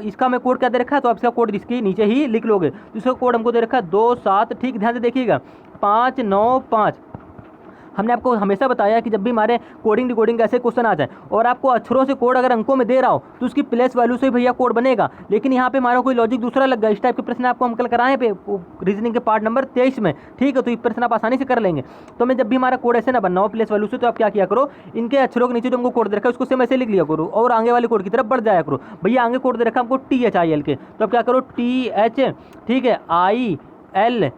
इसका हमें कोड क्या दे रखा है, तो आप इसका कोड इसके नीचे ही लिख लोगे। तो इसका कोड हमको दे रखा है 27, ठीक, ध्यान से देखिएगा, 595। हमने आपको हमेशा बताया कि जब भी हमारे कोडिंग डिकोडिंग ऐसे क्वेश्चन आ जाए और आपको अक्षरों से कोड अगर अंकों में दे रहा हो तो उसकी प्लेस वैल्यू से भैया कोड बनेगा, लेकिन यहाँ पे हमारा कोई लॉजिक दूसरा लग गया। इस टाइप के प्रश्न आपको हम कल कराएं पे रीजनिंग के पार्ट नंबर 23 में, ठीक है। तो ये प्रश्न आप आसानी से कर लेंगे। तो मैं जब भी हमारा कोड ऐसे ना बनना हो प्लेस वैल्यू से, तो आप क्या किया करो, इनके अक्षरों के नीचे जो हमको कोड दे रखा है उसको सेम ऐसे लिख लिया करो और आगे वाले कोड की तरफ बढ़ जाया करो। भैया आगे कोड दे रखा है हमको THIL तो आप क्या करो TH, ठीक है, ILAK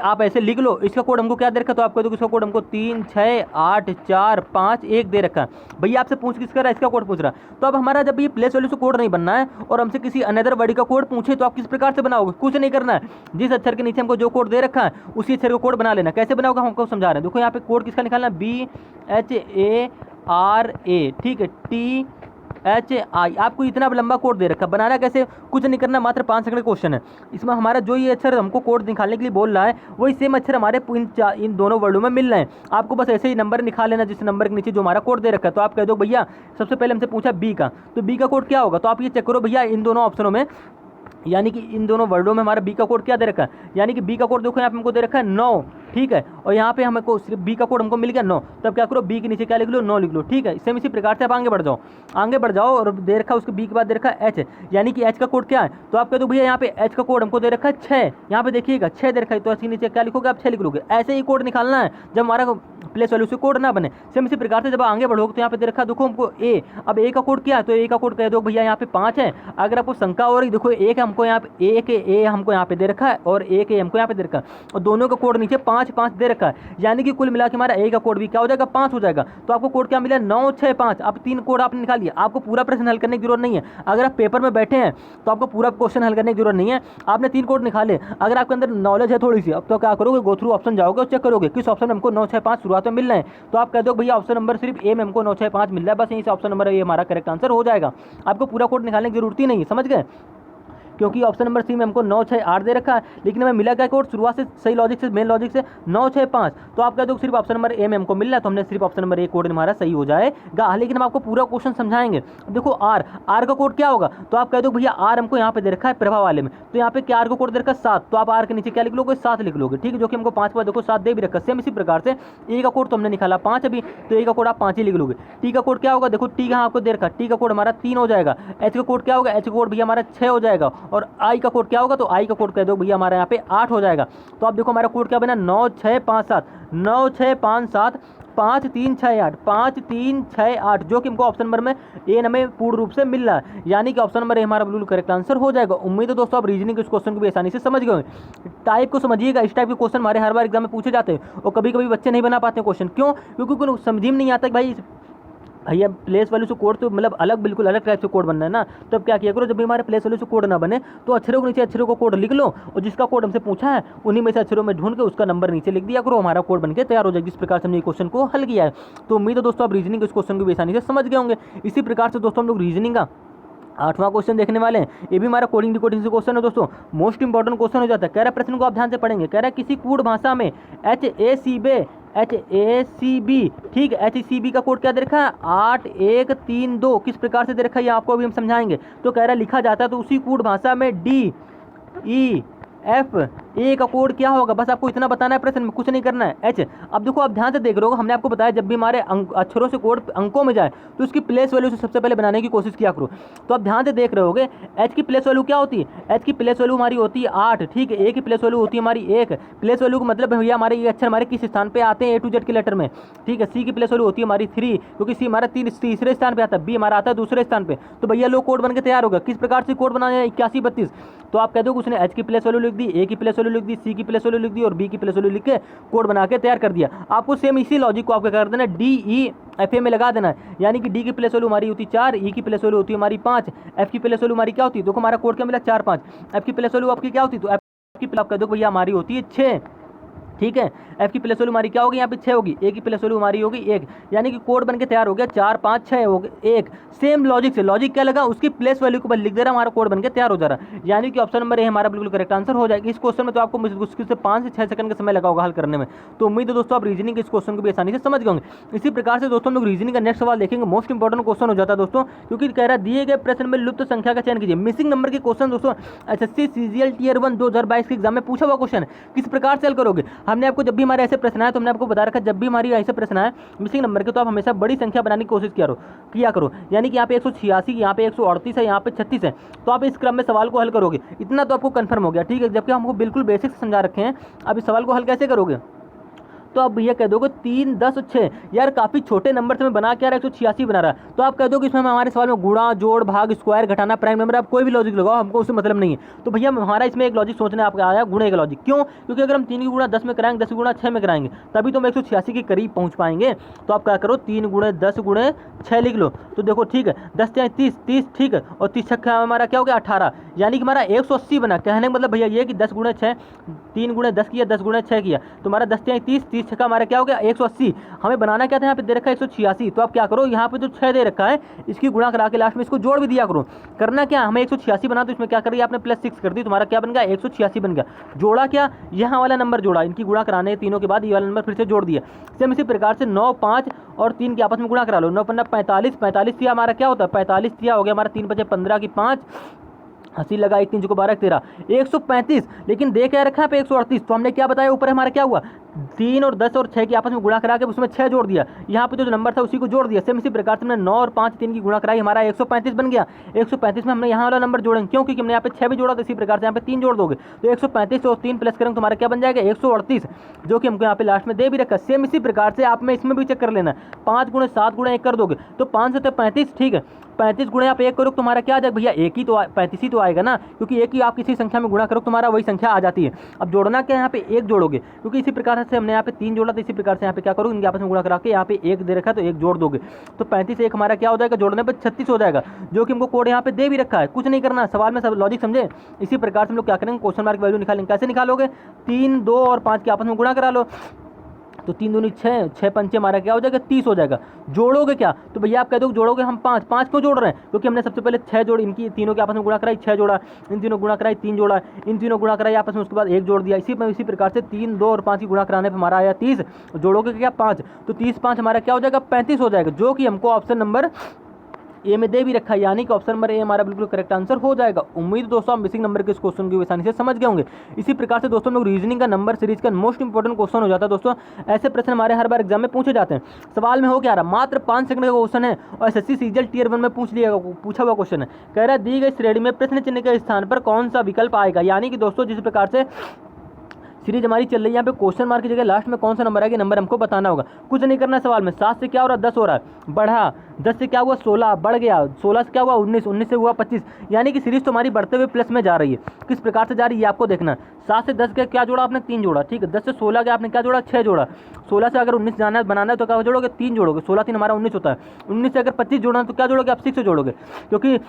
आप ऐसे लिख लो। इसका कोड हमको क्या दे रखा है, तो आप कह दो इसका कोड हमको 368451 दे रखा है। भैया आपसे पूछ किसका रहा है, इसका कोड पूछ रहा है। तो अब हमारा जब ये प्लेस वैल्यू से कोड नहीं बनना है और हमसे किसी अनदर वर्ड का कोड पूछे तो आप किस प्रकार से बनाओगे, कुछ नहीं करना है। जिस अक्षर के नीचे हमको जो कोड दे रखा है उसी अक्षर का कोड बना लेना। कैसे बनाओगे हमको समझा रहे हैं, देखो यहाँ पे कोड किसका निकालना है, BHARA, ठीक है, THI। आपको इतना लंबा कोड दे रखा है, बनाना कैसे, कुछ नहीं करना, मात्र 5 सेकंड का क्वेश्चन है। इसमें हमारा जो ये अक्षर हमको कोड निकालने के लिए बोल रहा है वही सेम अक्षर हमारे इन दोनों वर्डों में मिल रहे हैं। आपको बस ऐसे ही नंबर निकाल लेना जिस नंबर के नीचे जो हमारा कोड दे रखा है। तो आप कह दो भैया सबसे पहले हमसे पूछा B का, तो B का कोड क्या होगा, तो आप ये चेक करो भैया इन दोनों ऑप्शनों में, यानी कि इन दोनों वर्डों में हमारा B का कोड क्या दे रखा है, यानी कि B का कोड देखो यहाँ पे हमको दे रखा है 9, ठीक है, और यहाँ पे हमको सिर्फ B का कोड हमको मिल गया 9। तो अब क्या करो, B के नीचे क्या लिख लो, 9 लिख लो, ठीक है। सेम इसी प्रकार से आप आगे बढ़ जाओ और दे रखा है उसके B के बाद दे रखा है H, यानी कि H का कोड क्या है, तो आप कह दो भैया यहाँ पे H का कोड हमको दे रखा है 6, यहाँ पे देखिएगा 6 दे रखा है, तो इसके नीचे क्या लिखोगे आप 6 लिख लोगे। ऐसे ही कोड निकालना है जब हमारा प्लेस वैल्यू से कोड ना बने। सेम इसी प्रकार से जब आगे बढ़ोगे तो यहाँ पे दे रखा है देखो हमको A, अब A का कोड क्या है, तो A का कोड कह दो भैया यहाँ पे 5 है। अगर आपको शंका हो रही, देखो एक हमको यहाँ पे A हमको यहाँ पे दे रखा है और A हमको यहाँ पे दे रखा है, और दोनों का कोड नीचे 5 दे रखा है, यानी कि कुल मिला के हमारा A का कोड भी क्या हो जाएगा, 5 हो जाएगा। तो आपको कोड क्या मिला, 965। अब 3 कोड आपने निकाल लिया, आपको पूरा प्रश्न हल करने की जरूरत नहीं है। अगर आप पेपर में बैठे हैं तो आपको पूरा क्वेश्चन हल करने की जरूरत नहीं है, आपने 3 कोड निकाले। अगर आपके अंदर नॉलेज है थोड़ी सी, अब तो क्या करोगे, गो थ्रू ऑप्शन जाओगे और चेक करोगे किस ऑप्शन में हमको 965 शुरुआत में मिल रहे हैं। तो आप कह दो भैया ऑप्शन नंबर सिर्फ A में हमको 965 मिल रहा है, बस यहीं से ऑप्शन नंबर A हमारा करेक्ट आंसर हो जाएगा। आपको पूरा कोड निकालने की जरूरत ही नहीं है, समझ गए, क्योंकि ऑप्शन नंबर C में हमको 968 दे रखा है, लेकिन हमें मिला क्या कोड शुरुआत से सही लॉजिक से, मेन लॉजिक से 965। तो आप कह दो सिर्फ ऑप्शन नंबर A में हमको मिल रहा है, तो हमने सिर्फ ऑप्शन नंबर A कोड हमारा सही हो जाएगा। लेकिन हम आपको पूरा क्वेश्चन समझाएंगे। देखो R का कोड क्या होगा, तो आप कह दो भैया R हमको यहाँ पे दे रखा है प्रभा वाले में, तो यहाँ पे क्या R का कोड दे रखा है 7, तो आप R के नीचे क्या लिख लोगे, 7 लिख लोगे, ठीक है, जो कि हमको 5 देखो 7 दे भी रखा है। सेम इसी प्रकार से A का कोड तो हमने निकाला 5 अभी, तो A का कोड आप 5 ही लिख लोगे। T का कोड क्या होगा, देखो T यहाँ आपको दे रखा है, T का कोड हमारा 3 हो जाएगा। H का कोड क्या होगा, H का कोड भैया हमारा 6 हो जाएगा, और I का कोड क्या होगा, तो I का कोड कह दो भैया हमारे यहाँ पे 8 हो जाएगा। तो आप देखो हमारा कोड क्या बना, 9657 9657 5368 5368, जो कि हमको ऑप्शन नंबर में ए हमें पूर्ण रूप से मिल रहा है, यानी कि ऑप्शन नंबर ए हमारा बिल्कुल करेक्ट आंसर हो जाएगा। उम्मीद है दोस्तों आप रीजनिंग के इस क्वेश्चन को भी आसानी से समझ गए होंगे। टाइप को समझिएगा, इस टाइप के क्वेश्चन हमारे हर बार एग्जाम में पूछे जाते हैं और कभी कभी बच्चे नहीं बना पाते क्वेश्चन, क्यों, क्योंकि समझ में नहीं आता कि भाई भैया प्लेस वैल्यू से कोड तो मतलब अलग, बिल्कुल अलग टाइप से कोड बनना है ना। तो अब क्या किया करो, जब भी हमारे प्लेस वैल्यू से कोड ना बने तो अक्षरों के नीचे अक्षरों को कोड लिख लो, और जिसका कोड हमसे पूछा है उन्हीं में से अक्षरों में ढूंढ के उसका नंबर नीचे लिख दिया करो, हमारा कोड बनके तैयार हो जाएगा। जिस प्रकार से हमने क्वेश्चन को हल किया है, तो उम्मीद है दोस्तों आप रीजनिंग इस क्वेश्चन को भी आसानी से समझ गए होंगे। इसी प्रकार से दोस्तों हम लोग रीजनिंग का 8वां क्वेश्चन देखने वाले हैं, ये भी हमारा कोडिंग डिकोडिंग से क्वेश्चन है दोस्तों, मोस्ट इंपॉर्टेंट क्वेश्चन हो जाता है। कह रहा है प्रश्न को आप ध्यान से पढ़ेंगे, कह रहा है किसी कूट भाषा में HACB ठीक है, HACB का कोड क्या दे रखा है 8132, किस प्रकार से दे रखा है ये आपको अभी हम समझाएंगे। तो कह रहा है लिखा जाता है तो उसी कूट भाषा में DEFA का कोड क्या होगा, बस आपको इतना बताना है प्रश्न में, कुछ नहीं करना है। H, अब देखो आप ध्यान से देख रहे हो, हमने आपको बताया जब भी हमारे अक्षरों से कोड अंकों में जाए तो उसकी प्लेस वैल्यू से सबसे पहले बनाने की कोशिश किया करो। तो आप ध्यान से देख रहे होगे H की प्लेस वैल्यू क्या होती है, H की प्लेस वैल्यू हमारी होती है 8, ठीक है। A की प्लेस वैल्यू होती है हमारी 1, प्लेस वैल्यू का मतलब भैया हमारे ये अक्षर हमारे किस स्थान पर आते हैं A to Z के लेटर में, ठीक है। C की प्लेस वैल्यू होती है हमारी 3, क्योंकि C हमारा तीसरे स्थान पर आता है, B हमारा आता है दूसरे स्थान पर। तो भैया लोग कोड बन के तैयार होगा, किस प्रकार से कोड बनाया है 8132। तो आप कह दो उसने H की प्लेस वैल्यू लिख दी, A की प्लेस वैल्यू लिख दी, C की प्लेस वैल्यू लिख दी और B की प्लेस वैल्यू लिख के कोड बना के तैयार कर दिया। आपको सेम इसी लॉजिक को आपको कर देना DEFA में लगा देना है, यानी कि D की प्लेस वैल्यू हमारी होती है 4, E की प्लेस वैल्यू होती है हमारी 5, F की प्लेस वैल्यू हमारी क्या होती है, देखो हमारा कोड क्या मिला 4 5, F की प्लेस वैल्यू आपकी क्या होती है, तो F की आप कह दो भैया हमारी होती है 6, ठीक है। F की प्लेस वैल्यू हमारी क्या होगी यहाँ पे 6 होगी, A की प्लेस वैल्यू हमारी होगी 1, यानी कि कोड बन के तैयार हो गया 4 5 6 हो गया 1। सेम लॉजिक से, लॉजिक क्या लगा उसकी प्लेस वैल्यू को बस लिख दे रहा, हमारा कोड बन के तैयार हो जा रहा है, यानी कि ऑप्शन नंबर ए हमारा बिल्कुल करेक्ट आंसर हो जाएगा। इस क्वेश्चन में तो आपको मुश्किल से 5 से 6 सेकंड का समय लगा होगा हल करने में। तो उम्मीद है दोस्तों आप रीजनिंग इस क्वेश्चन को भी आसानी से समझ गए होंगे। इसी प्रकार से दोस्तों हम लोग रीजनिंग का नेक्स्ट सवाल देखेंगे, मोस्ट इंपॉर्टेंट क्वेश्चन हो जाता है दोस्तों, क्योंकि कह रहा है दिए गए प्रश्न में लुप्त संख्या का चयन कीजिए। मिसिंग नंबर के क्वेश्चन दोस्तों SSC CGL Tier 1 2022 के एग्जाम में पूछा हुआ क्वेश्चन है, किस प्रकार से हल करोगे। हमने आपको जब भी हमारे ऐसे प्रश्न आए तो हमने आपको बता रखा, जब भी हमारी ऐसे प्रश्न आए मिसिंग नंबर के तो आप हमेशा बड़ी संख्या बनाने की कोशिश किया करो, यानी कि यहाँ पे 186, यहाँ पे 138 है, यहाँ पे 36 है, तो आप इस क्रम में सवाल को हल करोगे, इतना तो आपको कंफर्म हो गया, ठीक है। जबकि हमको बिल्कुल बेसिक समझा रखे हैं, अब इस सवाल को हल कैसे करोगे, तो आप भैया कह दोगे 3 10 6, यार काफ़ी छोटे नंबर से मैं बना क्या रहा है 186 बना रहा है, तो आप कह दो कि इसमें हमारे सवाल में गुणा जोड़ भाग स्क्वायर घटाना प्राइम नंबर, आप कोई भी लॉजिक लगाओ हमको उससे मतलब नहीं है। तो भैया हमारा इसमें एक लॉजिक सोचने आपका आया गुणे का लॉजिक, क्यों, क्योंकि अगर हम 3 की गुणा 10 में कराएंगे 10 की गुणा 6 में कराएंगे तभी तो हम 186 के करीब पहुँच पाएंगे। तो आप क्या करो 3 गुणे 10 गुणे 6 लिख लो, तो देखो ठीक है 10 30 30, ठीक है, और 30 छक्का हमारा क्या हो गया 18, यानी कि हमारा 180 बना। कहने का मतलब भैया ये कि 10 गुणे 6, 3 गुणे 10 किया 10 गुणे 6 किया, तो हमारा 10 30 30 छक्का हमारा क्या हो गया 180। हमें बनाना क्या था, यहाँ पे दे रखा है 186, तो आप क्या करो यहाँ पे जो 6 दे रखा है इसकी गुणा करा के लास्ट में इसको जोड़ भी दिया करो। करना क्या, हमें 186 बना, तो इसमें क्या कर रही है आपने +6 कर दी, तुम्हारा क्या बन गया 186 बन गया। जोड़ा क्या, यहाँ वाला नंबर जोड़ा, इनकी गुणा कराने तीनों के बाद ये वाला नंबर फिर से जोड़ दिया। सेम इसी प्रकार से 9 5 और 3 की आपस में गुणा करा लो, 9 5 45, 45 दिया हमारा क्या होता है 45 दिया हो गया हमारा 3 5 15 की 5, 80 लगा 1 3 को 12 13 135, लेकिन दे क्या रखा है पे 138, तो हमने क्या बताया ऊपर हमारा क्या हुआ 3 और 10 और 6 की आपस में गुणा करा के उसमें 6 जोड़ दिया, यहाँ पे जो नंबर था उसी को जोड़ दिया। सेम इसी प्रकार से हमने 9 और 5 3 की गुणा कराई, हमारा 135 बन गया। 135 में हमने यहाँ वाला नंबर जोड़ेंगे, क्यों, क्योंकि हमने यहाँ पे 6 भी जोड़ा, तो इसी प्रकार से यहाँ पे 3 जोड़ दोगे, तो 135 और 3 प्लस करेंगे तुम्हारा क्या बन जाएगा 138, जो कि हमको यहाँ पे लास्ट में दे भी रखा। सेम इसी प्रकार से आप में इसमें भी चेक कर लेना, 5 गुणे 7 गुणे 1 कर दोगे तो 5 से 35, ठीक है, 35 गुणे आप 1 करो तुम्हारा क्या आ जाएगा भैया 1 ही तो 35 ही तो आएगा ना, क्योंकि 1 ही आप किसी संख्या में गुणा करो तुम्हारा वही संख्या आ जाती है। अब जोड़ना क्या यहाँ पे 1 जोड़ोगे, क्योंकि इसी प्रकार से हमने यहाँ पे 3 जोड़ा, तो इसी प्रकार से यहाँ पे क्या करोगे इनके आपस में गुणा करा के यहाँ पे 1 दे रखा है तो 1 जोड़ दोगे, तो 35 1 हमारा क्या हो जाएगा जोड़ने पर 36 हो जाएगा, जो कि हमको कोड यहाँ पे दे भी रखा है। कुछ नहीं करना, सवाल में सब लॉजिक समझे। इसी प्रकार से हम लोग क्या करेंगे क्वेश्चन मार्क वैल्यू निकालेंगे, कैसे निकालोगे 3 2 और 5 के आपस में गुणा करा लो, तो 3 दूनी 6, 6 पंचे हमारा क्या हो जाएगा 30 हो जाएगा। जोड़ोगे क्या, तो भैया आप कह दो जोड़ोगे हम 5 5 क्यों जोड़ रहे हैं, क्योंकि हमने सबसे पहले 6 जोड़ इनकी तीनों के आपस में गुणा कराई 6 जोड़ा, इन तीनों गुणा कराई 3 जोड़ा, इन तीनों गुणा कराई आपस में उसके बाद 1 जोड़ दिया। इसी प्रकार से 3 2 और 5 की गुणा कराने पर हमारा आया 30, जोड़ोगे क्या 5, तो 30 5 हमारा क्या हो जाएगा 35 हो जाएगा, जो कि हमको ऑप्शन नंबर ए में दे भी रखा है, यानी कि ऑप्शन नंबर ए हमारा बिल्कुल करेक्ट आंसर हो जाएगा। उम्मीद दोस्तों आप मिसिंग नंबर के इस क्वेश्चन की आसानी से समझ गए होंगे। इसी प्रकार से दोस्तों हम लोग रीजनिंग का नंबर सीरीज का मोस्ट इंपॉर्टेंट क्वेश्चन हो जाता है दोस्तों, ऐसे प्रश्न हमारे हर बार एग्जाम में पूछे जाते हैं। सवाल में हो क्या रहा, मात्र 5 सेकंड का क्वेश्चन है और SSC CGL Tier 1 में पूछा हुआ क्वेश्चन है। कह रहा है दी गई श्रेणी में प्रश्न चिन्ह के स्थान पर कौन सा विकल्प आएगा, यानी कि दोस्तों जिस प्रकार से सीरीज हमारी चल रही है, यहाँ पे क्वेश्चन मार्क की जगह लास्ट में कौन सा नंबर आएगा नंबर हमको बताना होगा। कुछ नहीं करना सवाल में, 7 से क्या हो रहा है 10 हो रहा है, बढ़ा, 10 से क्या हुआ 16 बढ़ गया, 16 से क्या हुआ 19, 19 से हुआ 25, यानी कि सीरीज तो हमारी बढ़ते हुए प्लस में जा रही है। किस प्रकार से जा रही है आपको देखना है। 7 से 10 का क्या जोड़ा आपने 3 जोड़ा, ठीक है। 10 से 16 का आपने क्या जोड़ा 6 जोड़ा। 16 से अगर 19 जाना है बनाना है तो क्या जोड़ोगे 3 जोड़ोगे, 16 3 हमारा 19 होता है। 19 से अगर 25 जोड़ना है तो क्या जोड़ोगे आप 6 जोड़ोगे, क्योंकि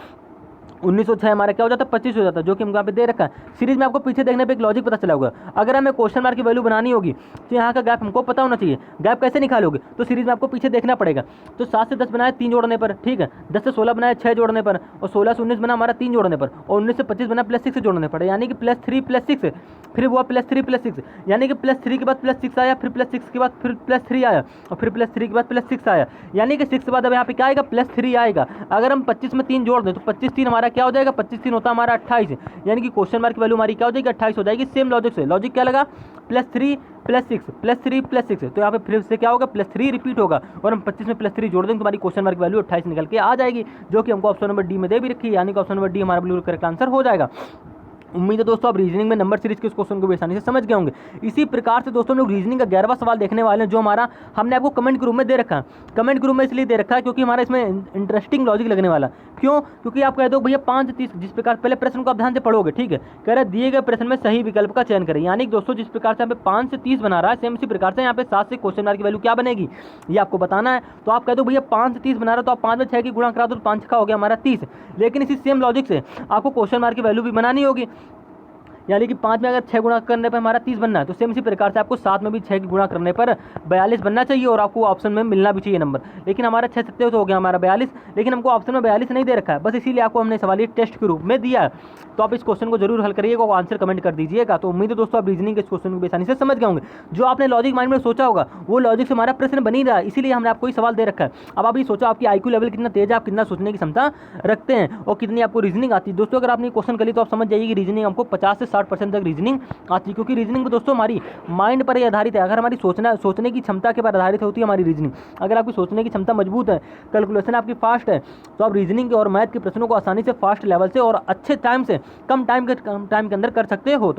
1906 हमारा क्या हो जाता है 25 हो जाता है, जो कि हमको यहाँ पे दे रखा है। सीरीज में आपको पीछे देखने पे एक लॉजिक पता चला होगा। अगर हमें क्वेश्चन मार्क की वैल्यू बनानी होगी तो यहाँ का गैप हमको पता होना चाहिए। गैप कैसे निकालोगे, तो सीरीज में आपको पीछे देखना पड़ेगा। तो 7 से 10 बनाया 3 जोड़ने पर, ठीक है, 10 से 16 बनाया 6 जोड़ने पर, और 16 से 19 बना हमारा 3 जोड़ने पर, और 19 से 25 बना +6 जोड़ने पर, यानी कि +3 +6, फिर हुआ +3 +6, यानी कि +3 के बाद +6 आया, फिर +6 के बाद फिर +3 आया, और फिर +3 के बाद +6 आया, यानी कि 6 के बाद अब यहाँ पे क्या आएगा +3 आएगा। अगर हम 25 में 3 जोड़ दें तो 25 3 हमारा क्या हो जाएगा, 25 3 होता है हमारा 28, यानी कि क्वेश्चन मार्क की वैल्यू हमारी क्या हो जाएगी 28 हो जाएगी। सेम लॉजिक से, लॉजिक क्या लगा +3 +6 +3 +6, तो यहाँ पे फिर से क्या होगा +3 रिपीट होगा, और हम 25 में +3 जोड़ देंगे, तुम्हारी क्वेश्चन मार्क की वैल्यू 28 निकल के आ जाएगी, जो कि हमको ऑप्शन नंबर डी में दे भी रखी है, यानी कि ऑप्शन नंबर डी हमारा बिल्कुल करेक्ट आंसर हो जाएगा। उम्मीद है दोस्तों आप रीजनिंग में नंबर सीरीज के इस क्वेश्चन को आसानी से समझ गए होंगे। इसी प्रकार से दोस्तों हम लोग रीजनिंग का 11वां सवाल देखने वाले हैं, जो हमारा हमने आपको कमेंट ग्रुप में दे रखा है। कमेंट ग्रुप में इसलिए दे रखा है क्योंकि हमारा इसमें इंटरेस्टिंग लॉजिक लगने वाला। क्यों, क्योंकि आप कह दो भैया 5 से 30, जिस प्रकार पहले प्रश्न को आप ध्यान से पढ़ोगे, ठीक है, कह रहे दिए गए प्रश्न में सही विकल्प का चयन करें, यानी कि दोस्तों जिस प्रकार से यहाँ पे 5 से 30 बना रहा है, सेम इसी प्रकार से यहाँ पे 7 से क्वेश्चन मार्क की वैल्यू क्या बनेगी ये आपको बताना है। तो आप कह दो भैया 5 से 30 बना रहा है, तो आप 5 में 6 की गुणा करा दो तो 5 का हो गया हमारा 30, लेकिन इसी सेम लॉजिक से आपको क्वेश्चन मार्क की वैल्यू भी बनानी होगी, यानी कि 5 में अगर 6 गुणा करने पर हमारा 30 बनना है, तो सेम इसी प्रकार से आपको 7 में भी 6 की गुणा करने पर 42 बनना चाहिए, और आपको ऑप्शन में मिलना भी चाहिए नंबर। लेकिन हमारा 6 सत्ते तो हो गया हमारा 42, लेकिन हमको ऑप्शन में 42 नहीं दे रखा है, बस इसीलिए आपको हमने सवाल ये टेस्ट के रूप में दिया है। तो आप इस क्वेश्चन को जरूर हल करिएगा और आंसर कमेंट कर दीजिएगा। तो उम्मीद है दोस्तों आप रीजनिंग के इस क्वेश्चन को आसानी से समझ गए होंगे। जो आपने लॉजिक माइंड में सोचा होगा वो लॉजिक से हमारा प्रश्न बनी रहा है, इसीलिए हमने आपको ये सवाल दे रखा है। अब आप ये सोचो आपकी IQ लेवल कितना तेज है, आप कितना सोचने की क्षमता रखते हैं, और कितनी आपको रीजनिंग आती है। दोस्तों अगर आपने क्वेश्चन करी तो आप समझ जाइए कि रीजनिंग हमको 50 से 60% तक रीजनिंग आती है, क्योंकि रीजनिंग में दोस्तों हमारी माइंड पर ही आधारित है। अगर हमारी सोचने की क्षमता के पर आधारित होती है हमारी रीजनिंग। अगर आपकी सोचने की क्षमता मजबूत है, कैलकुलेशन आपकी फास्ट है, तो आप रीजनिंग और मैथ के प्रश्नों को आसानी से फास्ट लेवल से और अच्छे टाइम से कम टाइम के अंदर कर सकते हो।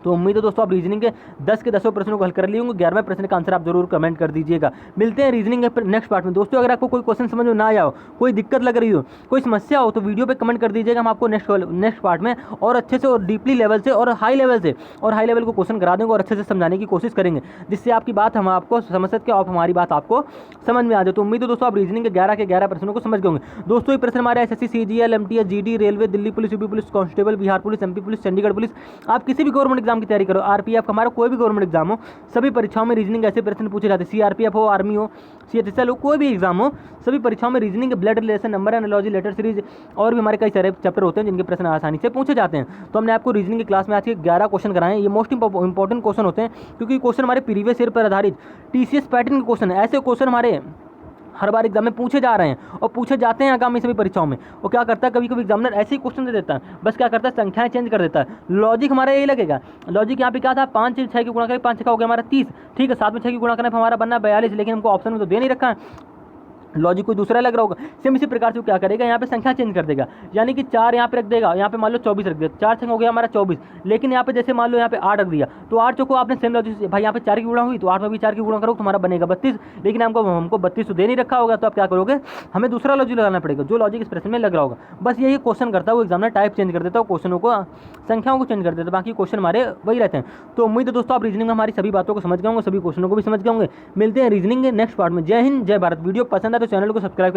तो उम्मीद है दोस्तों आप रीजनिंग के 10 के 10 प्रश्नों को हल कर लिए होंगे। 11वें प्रश्न का आंसर आप जरूर कमेंट कर दीजिएगा। मिलते हैं रीजनिंग के नेक्स्ट पार्ट में। दोस्तों अगर आपको कोई क्वेश्चन समझ में ना आया हो, कोई दिक्कत लग रही हो, कोई समस्या हो, तो वीडियो पे कमेंट कर दीजिएगा। हम आपको नेक्स्ट पार्ट में और अच्छे से और डीपली लेवल से और हाई लेवल को क्वेश्चन करा देंगे और अच्छे से समझाने की कोशिश करेंगे, जिससे आपकी बात हम आपको समझ सके और हमारी बात आपको समझ में आ जाए। तो उम्मीद है दोस्तों आप रीजनिंग के 11 के 11 प्रश्नों को समझ गए होंगे। दोस्तों ये प्रश्न हमारे SSC CGL MTS GD railway Delhi police UP police constable Bihar police MP police Chandigarh police, आप किसी भी गवर्नमेंट एग्जाम की तैयारी करो, RPF हमारा कोई भी गवर्नमेंट एग्जाम हो, सभी परीक्षाओं में रीजनिंग ऐसे प्रश्न पूछे जाते हैं। CRPF हो, आर्मी हो, CHSL हो, कोई भी एग्जाम हो, सभी परीक्षाओं में reasoning, blood relation, number analogy, letter series और भी हमारे कई सारे चैप्टर होते हैं जिनके प्रश्न आसानी से पूछे जाते हैं। तो हमने आपको रीजनिंग की क्लास में आज के 11 क्वेश्चन कराए हैं। ये मोस्ट इंपॉर्टेंट क्वेश्चन होते हैं, क्योंकि क्वेश्चन हमारे प्रीवियस ईयर पर आधारित TCS पैटर्न के क्वेश्चन है। ऐसे क्वेश्चन हमारे हर बार एग्जाम में पूछे जा रहे हैं और पूछे जाते हैं आगामी सभी परीक्षाओं में। वो क्या करता है, कभी कभी एग्जामिनर ऐसे ही क्वेश्चन दे देता है, बस क्या करता है संख्याएं चेंज कर देता है। लॉजिक हमारा यही लगेगा। लॉजिक यहाँ पे क्या था, 5 से 6 की गुणा करें, 5 का हो गया हमारा 30, ठीक है, 7 में 6 की गुणा करने पर हमारा बनना 42, लेकिन हमको ऑप्शन में तो दे नहीं रखा है, लॉजिक कोई दूसरा लग रहा होगा। सेम इसी प्रकार से वो क्या करेगा, यहाँ पे संख्या चेंज कर देगा, यानी कि 4 यहाँ पे रख देगा, यहाँ पे मान लो 24 रख दिया, 4 से हो गया हमारा 24, लेकिन यहाँ पे जैसे मान लो यहाँ पे 8 रख दिया, तो 8 को आपने सेम लॉजिक से भाई यहाँ पे 4 की गुणा हुई तो 8 में भी 4 की गुणा करो तो हमारा बनेगा 32, लेकिन हमको 32 तो दे नहीं रखा होगा, तो आप क्या करोगे, हमें दूसरा लॉजिक लगाना पड़ेगा जो लॉजिक इस प्रश्न में लग रहा होगा। बस यही क्वेश्चन करता है वो एग्जामिनर, टाइप चेंज कर देता है, क्वेश्चनों को संख्याओं को चेंज कर देता है, बाकी क्वेश्चन हमारे वही रहते हैं। तो उम्मीद है दोस्तों आप रीजनिंग में हमारी सभी बातों को समझ गए होंगे, सभी क्वेश्चनों को भी समझ गए होंगे। मिलते हैं रीजनिंग के नेक्स्ट पार्ट में। जय हिंद, जय भारत। वीडियो पसंद है तो चैनल को सब्सक्राइब